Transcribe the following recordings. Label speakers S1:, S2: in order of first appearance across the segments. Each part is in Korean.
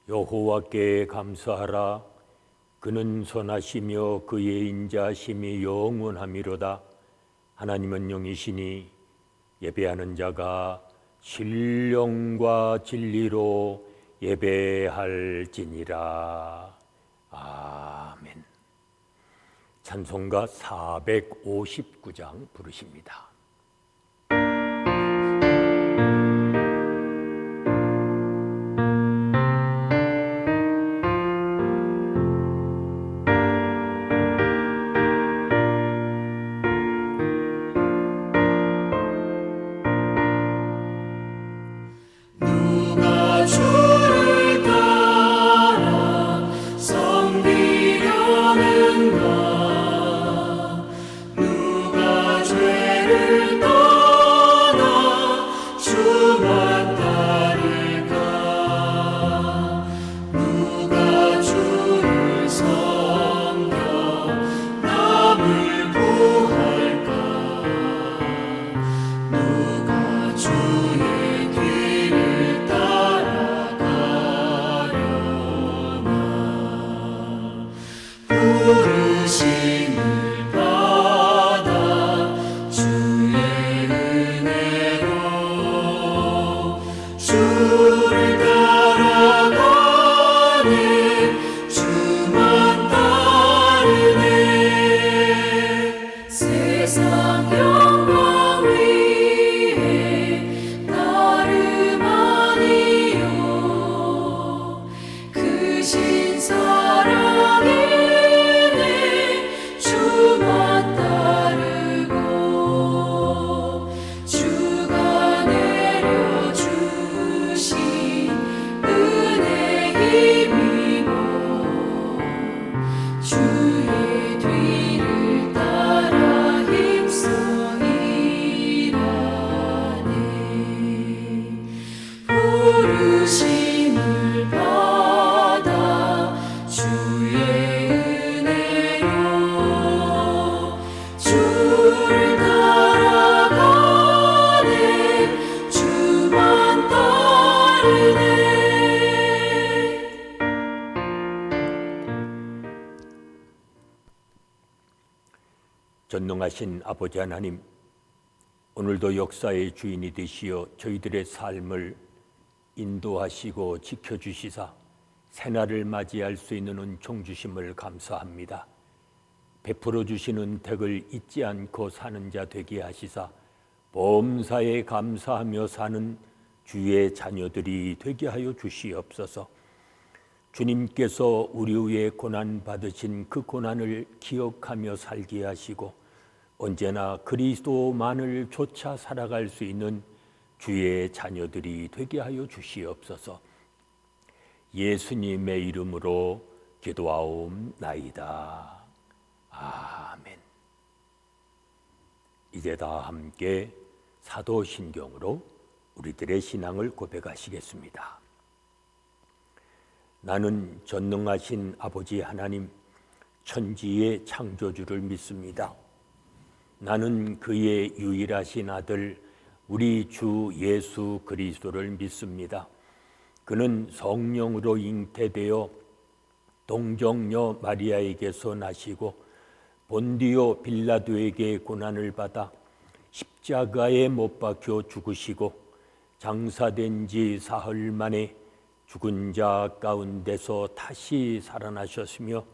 S1: 여호와께 감사하라. 그는 선하시며 그의 인자심이 영원하미로다. 하나님은 영이시니 예배하는 자가 신령과 진리로 예배할지니라. 아멘. 찬송가 459장 부르십니다. 전능하신 아버지 하나님, 오늘도 역사의 주인이 되시어 저희들의 삶을 인도하시고 지켜주시사 새날을 맞이할 수 있는 은총 주심을 감사합니다. 베풀어 주시는 덕을 잊지 않고 사는 자 되게 하시사 범사에 감사하며 사는 주의 자녀들이 되게 하여 주시옵소서. 주님께서 우리 위에 고난 받으신 그 고난을 기억하며 살게 하시고 언제나 그리스도만을 쫓아 살아갈 수 있는 주의 자녀들이 되게 하여 주시옵소서. 예수님의 이름으로 기도하옵나이다. 아멘. 이제 다 함께 사도신경으로 우리들의 신앙을 고백하시겠습니다. 나는 전능하신 아버지 하나님, 천지의 창조주를 믿습니다. 나는 그의 유일하신 아들 우리 주 예수 그리스도를 믿습니다. 그는 성령으로 잉태되어 동정녀 마리아에게서 나시고 본디오 빌라도에게 고난을 받아 십자가에 못 박혀 죽으시고 장사된 지 사흘 만에 죽은 자 가운데서 다시 살아나셨으며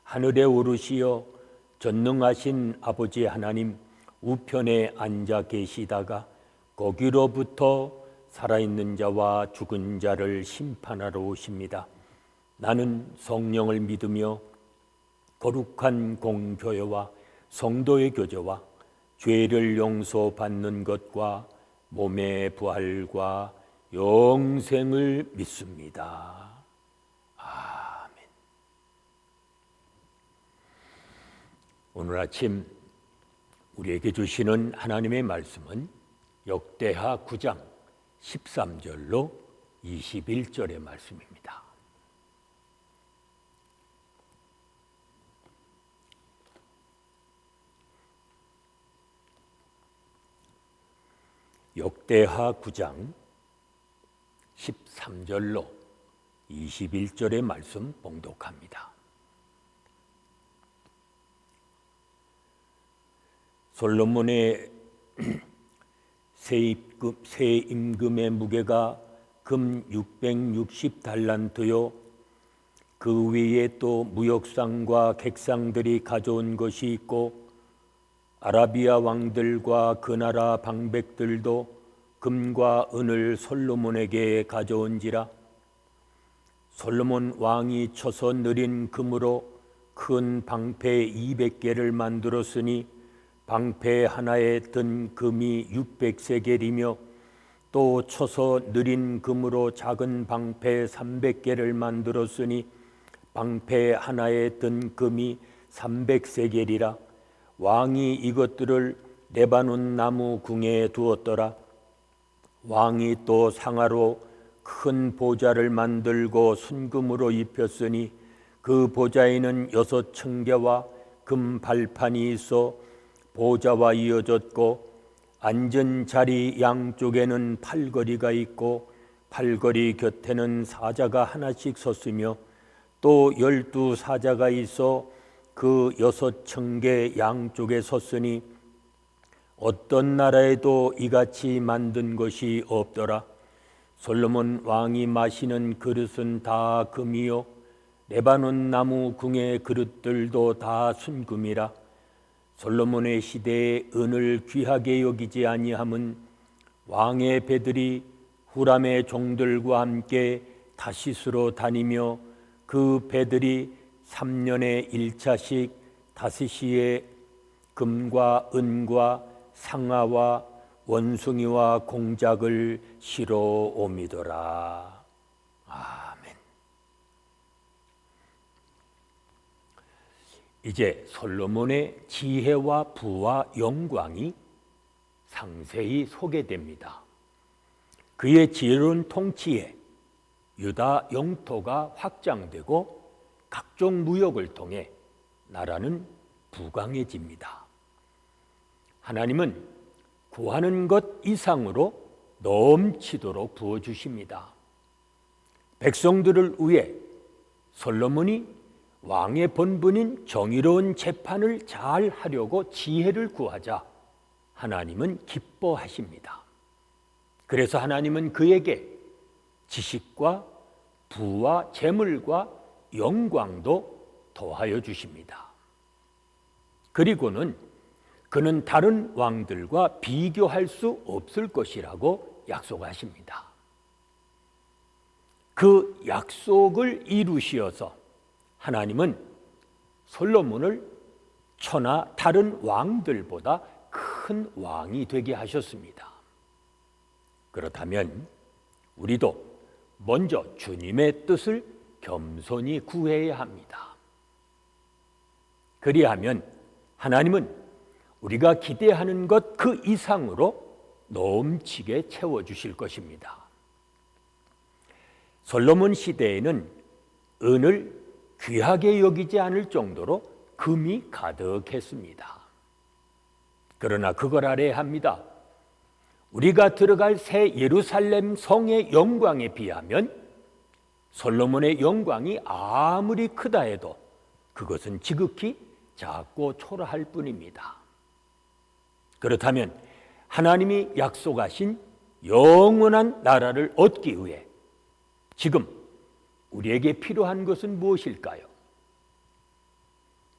S1: 하늘에 오르시어 전능하신 아버지 하나님 우편에 앉아 계시다가 거기로부터 살아있는 자와 죽은 자를 심판하러 오십니다. 나는 성령을 믿으며 거룩한 공교회와 성도의 교제와 죄를 용서받는 것과 몸의 부활과 영생을 믿습니다. 아멘. 오늘 아침 우리에게 주시는 하나님의 말씀은 역대하 9장 13절로 21절의 말씀입니다. 역대하 9장 13절로 21절의 말씀 봉독합니다. 솔로몬의 새 임금의 무게가 금 660달란트요 그 위에 또 무역상과 객상들이 가져온 것이 있고 아라비아 왕들과 그 나라 방백들도 금과 은을 솔로몬에게 가져온지라. 솔로몬 왕이 쳐서 느린 금으로 큰 방패 200개를 만들었으니 방패 하나에 든 금이 600세겔이며 또 쳐서 느린 금으로 작은 방패 300개를 만들었으니 방패 하나에 든 금이 300세겔이라. 왕이 이것들을 레바논 나무 궁에 두었더라. 왕이 또 상아로 큰 보좌를 만들고 순금으로 입혔으니 그 보좌에는 6층계와 금 발판이 있어 보좌와 이어졌고 앉은 자리 양쪽에는 팔걸이가 있고 팔걸이 곁에는 사자가 하나씩 섰으며 또 12사자가 있어 그 6층계 양쪽에 섰으니 어떤 나라에도 이같이 만든 것이 없더라. 솔로몬 왕이 마시는 그릇은 다 금이요 레바논 나무 궁의 그릇들도 다 순금이라. 솔로몬의 시대에 은을 귀하게 여기지 아니함은 왕의 배들이 후람의 종들과 함께 다시스로 다니며 그 배들이 3년에 1차씩 다시시에 금과 은과 상아와 원숭이와 공작을 실어 옴이더라. 아멘. 이제 솔로몬의 지혜와 부와 영광이 상세히 소개됩니다. 그의 지혜로운 통치에 유다 영토가 확장되고 각종 무역을 통해 나라는 부강해집니다. 하나님은 구하는 것 이상으로 넘치도록 부어주십니다. 백성들을 위해 솔로몬이 왕의 본분인 정의로운 재판을 잘 하려고 지혜를 구하자 하나님은 기뻐하십니다. 그래서 하나님은 그에게 지식과 부와 재물과 영광도 더하여 주십니다. 그리고는 그는 다른 왕들과 비교할 수 없을 것이라고 약속하십니다. 그 약속을 이루시어서 하나님은 솔로몬을 천하 다른 왕들보다 큰 왕이 되게 하셨습니다. 그렇다면 우리도 먼저 주님의 뜻을 겸손히 구해야 합니다. 그리하면 하나님은 우리가 기대하는 것 그 이상으로 넘치게 채워주실 것입니다. 솔로몬 시대에는 은을 귀하게 여기지 않을 정도로 금이 가득했습니다. 그러나 그걸 알아야 합니다. 우리가 들어갈 새 예루살렘 성의 영광에 비하면 솔로몬의 영광이 아무리 크다 해도 그것은 지극히 작고 초라할 뿐입니다. 그렇다면 하나님이 약속하신 영원한 나라를 얻기 위해 지금 우리에게 필요한 것은 무엇일까요?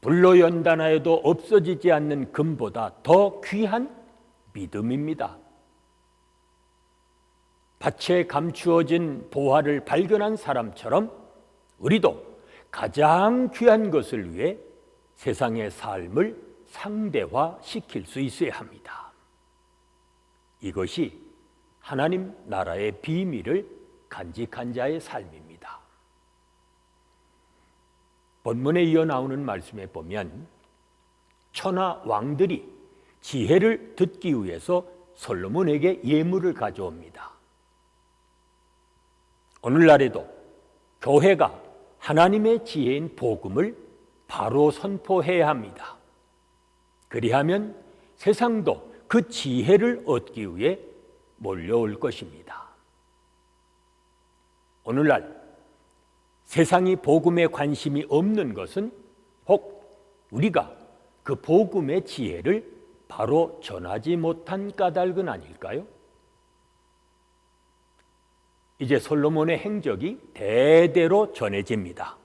S1: 불로 연단하여도 없어지지 않는 금보다 더 귀한 믿음입니다. 밭에 감추어진 보화를 발견한 사람처럼 우리도 가장 귀한 것을 위해 세상의 삶을 상대화시킬 수 있어야 합니다. 이것이 하나님 나라의 비밀을 간직한 자의 삶입니다. 본문에 이어 나오는 말씀에 보면 천하 왕들이 지혜를 듣기 위해서 솔로몬에게 예물을 가져옵니다. 오늘날에도 교회가 하나님의 지혜인 복음을 바로 선포해야 합니다. 그리하면 세상도 그 지혜를 얻기 위해 몰려올 것입니다. 오늘날 세상이 복음에 관심이 없는 것은 혹 우리가 그 복음의 지혜를 바로 전하지 못한 까닭은 아닐까요? 이제 솔로몬의 행적이 대대로 전해집니다.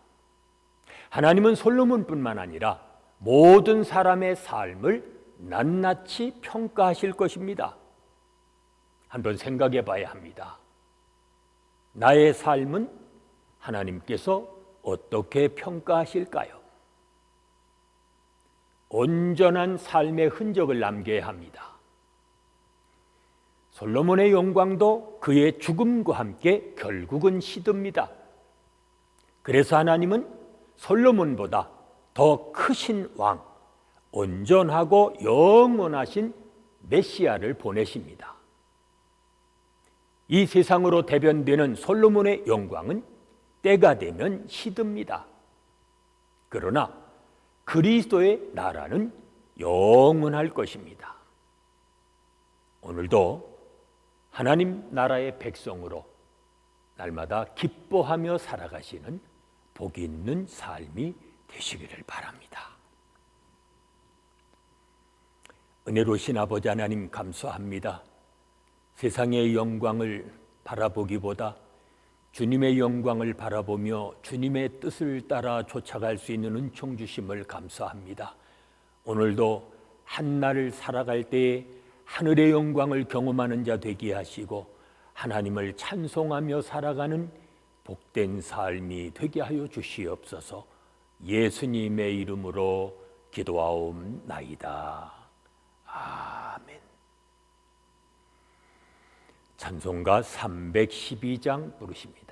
S1: 하나님은 솔로몬뿐만 아니라 모든 사람의 삶을 낱낱이 평가하실 것입니다. 한번 생각해 봐야 합니다. 나의 삶은 하나님께서 어떻게 평가하실까요? 온전한 삶의 흔적을 남겨야 합니다. 솔로몬의 영광도 그의 죽음과 함께 결국은 시듭니다. 그래서 하나님은 솔로몬보다 더 크신 왕, 온전하고 영원하신 메시아를 보내십니다. 이 세상으로 대변되는 솔로몬의 영광은 때가 되면 시듭니다. 그러나 그리스도의 나라는 영원할 것입니다. 오늘도 하나님 나라의 백성으로 날마다 기뻐하며 살아가시는 복 있는 삶이 되시기를 바랍니다. 은혜로우신 아버지 하나님 감사합니다. 세상의 영광을 바라보기보다 주님의 영광을 바라보며 주님의 뜻을 따라 쫓아갈 수 있는 은총 주심을 감사합니다. 오늘도 한날을 살아갈 때에 하늘의 영광을 경험하는 자 되게 하시고 하나님을 찬송하며 살아가는 복된 삶이 되게 하여 주시옵소서. 예수님의 이름으로 기도하옵나이다. 아멘. 찬송가 312장 부르십니다.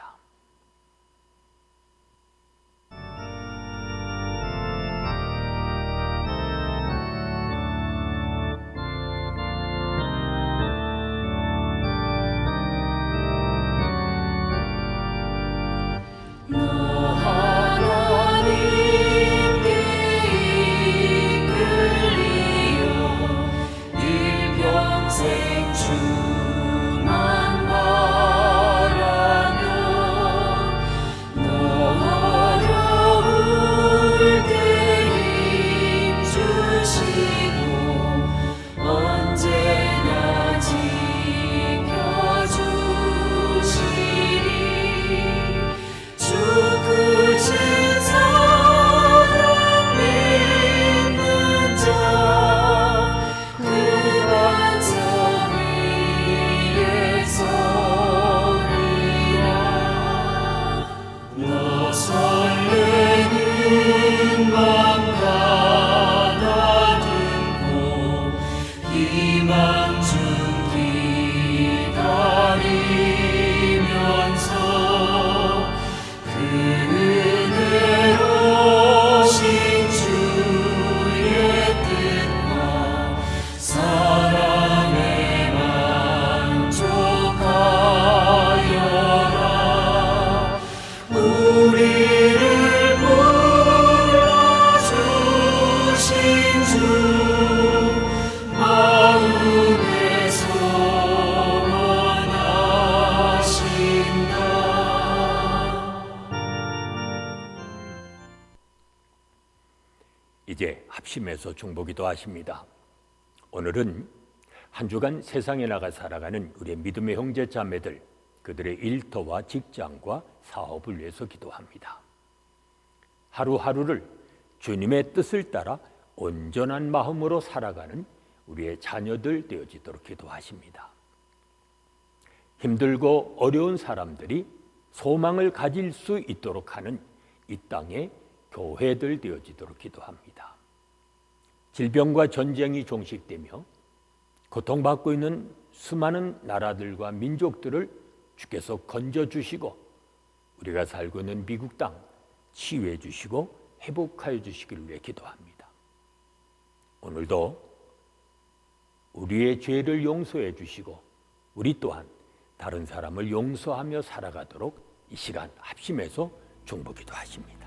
S1: 이제 합심해서 중보기도 하십니다. 오늘은 한 주간 세상에 나가 살아가는 우리의 믿음의 형제 자매들, 그들의 일터와 직장과 사업을 위해서 기도합니다. 하루하루를 주님의 뜻을 따라 온전한 마음으로 살아가는 우리의 자녀들 되어지도록 기도하십니다. 힘들고 어려운 사람들이 소망을 가질 수 있도록 하는 이 땅의 교회들 되어지도록 기도합니다. 질병과 전쟁이 종식되며 고통받고 있는 수많은 나라들과 민족들을 주께서 건져주시고 우리가 살고 있는 미국 땅 치유해 주시고 회복하여 주시기를 위해 기도합니다. 오늘도 우리의 죄를 용서해 주시고 우리 또한 다른 사람을 용서하며 살아가도록 이 시간 합심해서 중보기도 하십니다.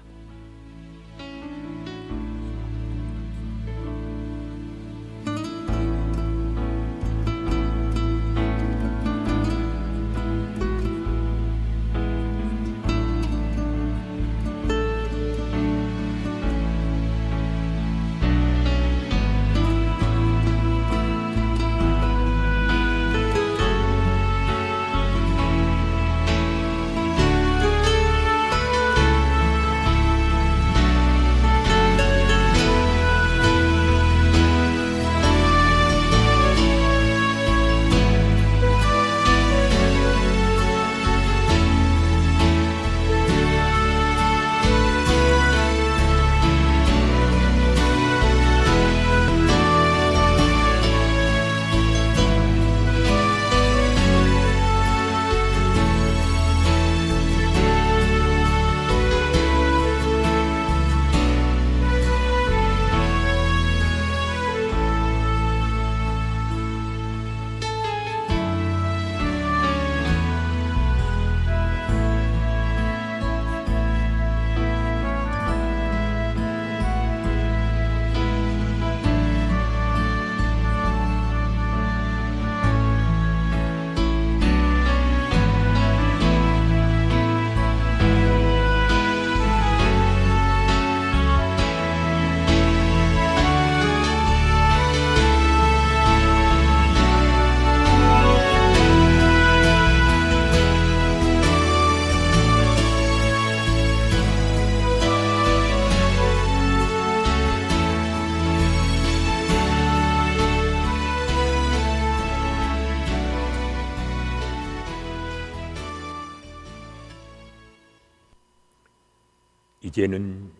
S1: 이제는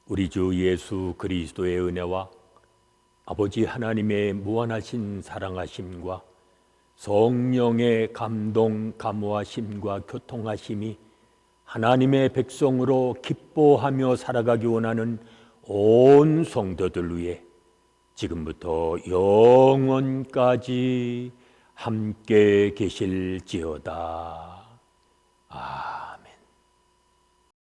S1: 우리 주 예수 그리스도의 은혜와 아버지 하나님의 무한하신 사랑하심과 성령의 감동, 감화심과 교통하심이 하나님의 백성으로 기뻐하며 살아가기 원하는 온 성도들 위해 지금부터 영원까지 함께 계실지어다.